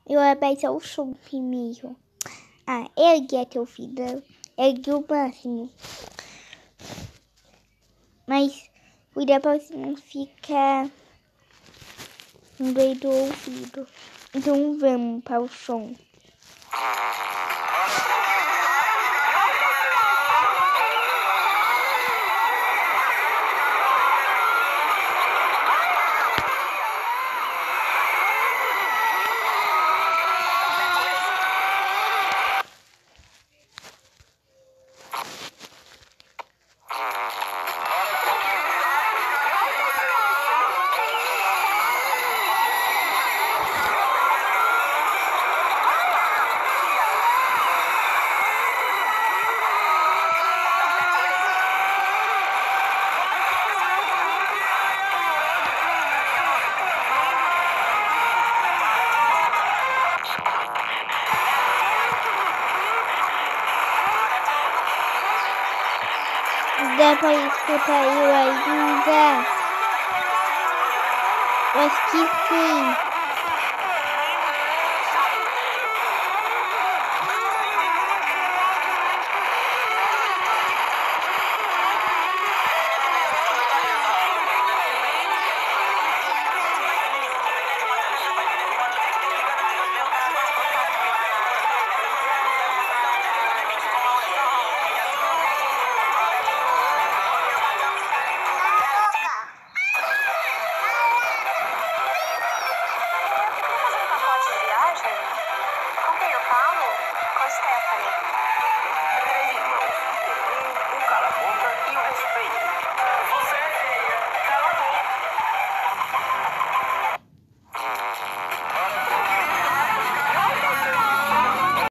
Eu aperto o som primeiro. Ergue até o final. Ergue o máximo. Mas cuida pra você não ficar no meio do ouvido. Então vamos para o som. Dá pra escutar eu ainda? Eu acho que sim.